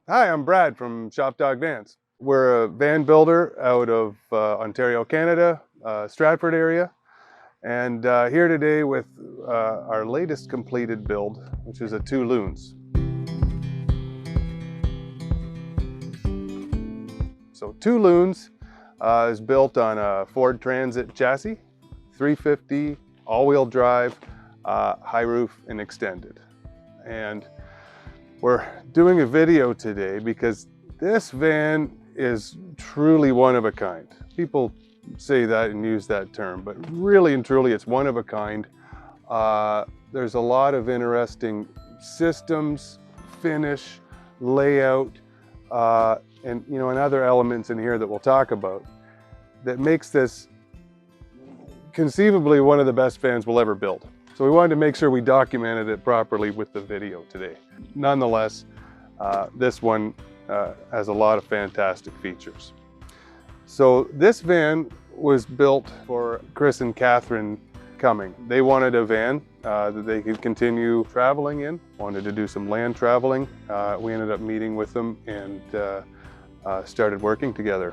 Hi, I'm Brad from ShopDog Vans. We're a van builder out of Ontario, Canada, Stratford area, and here today with our latest completed build, which is a 2 Loons. So 2 Loons is built on a Ford Transit chassis, 350, all-wheel drive, high roof and extended. And we're doing a video today because this van is truly one of a kind. People say that and use that term, but really and truly it's one of a kind. There's a lot of interesting systems, finish, layout, and other elements in here that we'll talk about that makes this conceivably one of the best vans we'll ever build. So we wanted to make sure we documented it properly with the video today. Nonetheless, this one has a lot of fantastic features. So this van was built for Chris and Catherine Cumming. They wanted a van that they could continue traveling in, wanted to do some land traveling. We ended up meeting with them and started working together.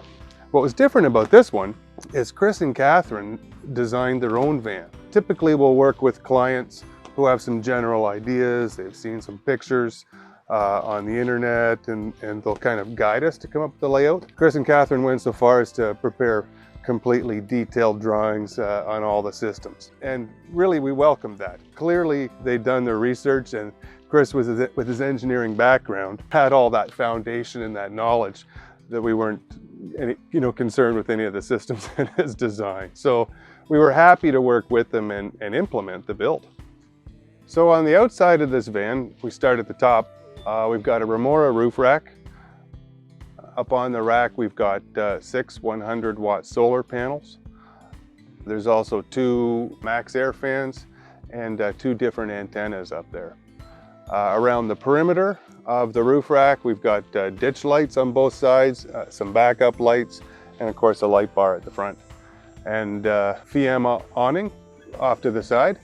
What was different about this one is Chris and Catherine designed their own van. Typically we'll work with clients who have some general ideas, they've seen some pictures on the internet, and they'll kind of guide us to come up with the layout. Chris and Catherine went so far as to prepare completely detailed drawings on all the systems. And really we welcomed that. Clearly they'd done their research, and Chris with his engineering background had all that foundation and that knowledge that we weren't concerned with any of the systems in his design. So we were happy to work with them and implement the build. So on the outside of this van, we start at the top. We've got a Remora roof rack. Up on the rack, we've got 6 100-watt solar panels. There's also 2 max air fans and 2 different antennas up there. Around the perimeter of the roof rack, we've got ditch lights on both sides, some backup lights, and of course a light bar at the front. And Fiamma awning off to the side.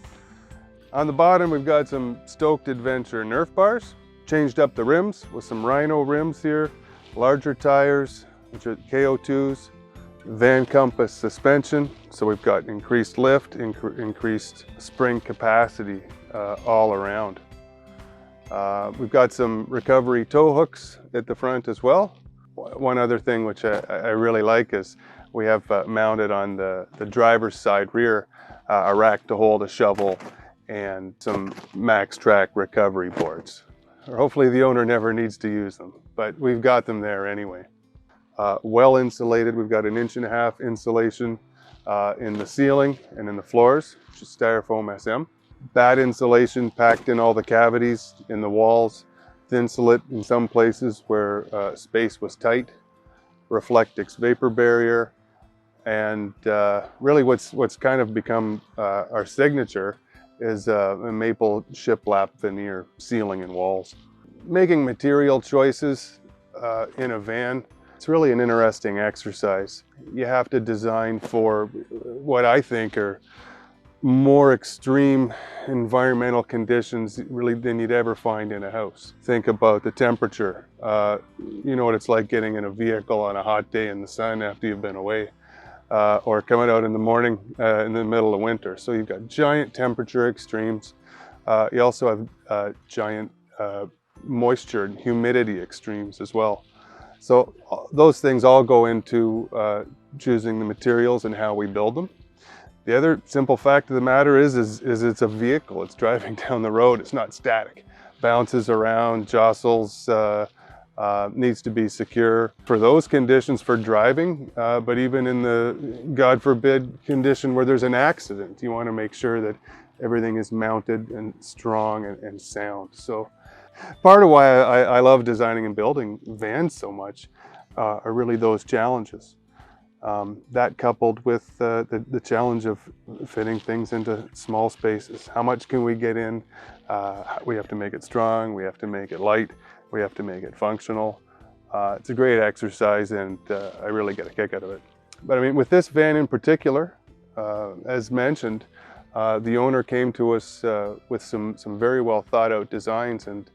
On the bottom, we've got some Stoked Adventure Nerf bars. Changed up the rims with some Rhino rims here, larger tires, which are KO2s, Van Compass suspension. So we've got increased lift, increased spring capacity all around. We've got some recovery tow hooks at the front as well. One other thing which I really like is we have mounted on the driver's side rear a rack to hold a shovel and some max track recovery boards. Or hopefully the owner never needs to use them, but we've got them there anyway. Well insulated, we've got 1.5 inch insulation in the ceiling and in the floors, which is styrofoam SM. Bad insulation packed in all the cavities in the walls, thin slit in some places where space was tight, Reflectix vapor barrier, and really what's kind of become our signature is a maple shiplap veneer ceiling and walls. Making material choices in a van, it's really an interesting exercise. You have to design for what I think are more extreme environmental conditions really than you'd ever find in a house. Think about the temperature. You know what it's like getting in a vehicle on a hot day in the sun after you've been away. Or coming out in the morning in the middle of winter. So you've got giant temperature extremes. You also have giant moisture and humidity extremes as well. So those things all go into choosing the materials and how we build them. The other simple fact of the matter is it's a vehicle. It's driving down the road. It's not static. Bounces around, jostles, needs to be secure for those conditions for driving, but even in the, God forbid, condition where there's an accident, you want to make sure that everything is mounted and strong and sound. So part of why I love designing and building vans so much are really those challenges. That coupled with the challenge of fitting things into small spaces. How much can we get in? We have to make it strong, we have to make it light, we have to make it functional. It's a great exercise, and I really get a kick out of it. But I mean, with this van in particular, as mentioned, the owner came to us with some very well thought out designs, and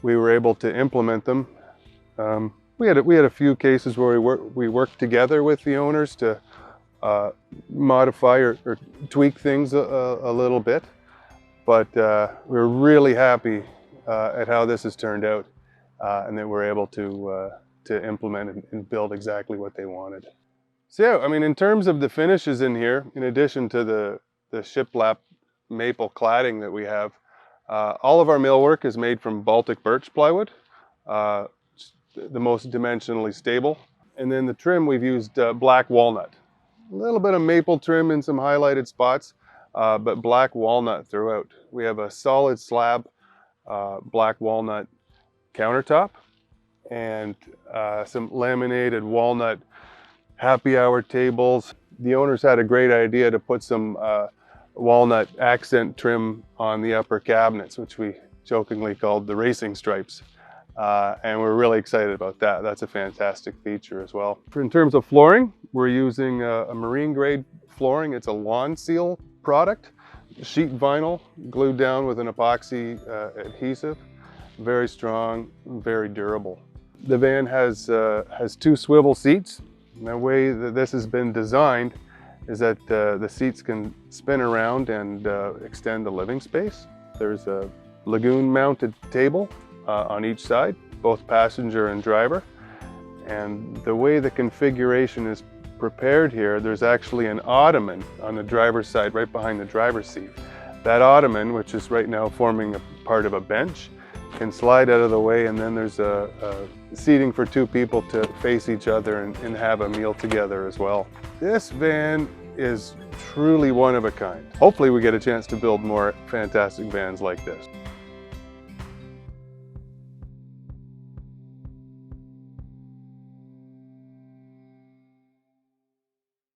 we were able to implement them. We had a few cases where we worked together with the owners to modify or tweak things a little bit, but we're really happy at how this has turned out, and that we're able to implement and build exactly what they wanted. So yeah, I mean, in terms of the finishes in here, in addition to the shiplap maple cladding that we have, all of our millwork is made from Baltic birch plywood, the most dimensionally stable. And then the trim, we've used black walnut. A little bit of maple trim in some highlighted spots, but black walnut throughout. We have a solid slab black walnut countertop and some laminated walnut happy hour tables. The owners had a great idea to put some walnut accent trim on the upper cabinets, which we jokingly called the racing stripes. And we're really excited about that. That's a fantastic feature as well. In terms of flooring, we're using a marine grade flooring. It's a lawn seal product, sheet vinyl glued down with an epoxy adhesive. Very strong, very durable. The van has 2 swivel seats. And the way that this has been designed is that the seats can spin around and extend the living space. There's a Lagun mounted table on each side, both passenger and driver. And the way the configuration is prepared here, there's actually an ottoman on the driver's side, right behind the driver's seat. That ottoman, which is right now forming a part of a bench, can slide out of the way, and then there's a seating for 2 people to face each other and have a meal together as well. This van is truly one of a kind. Hopefully we get a chance to build more fantastic vans like this.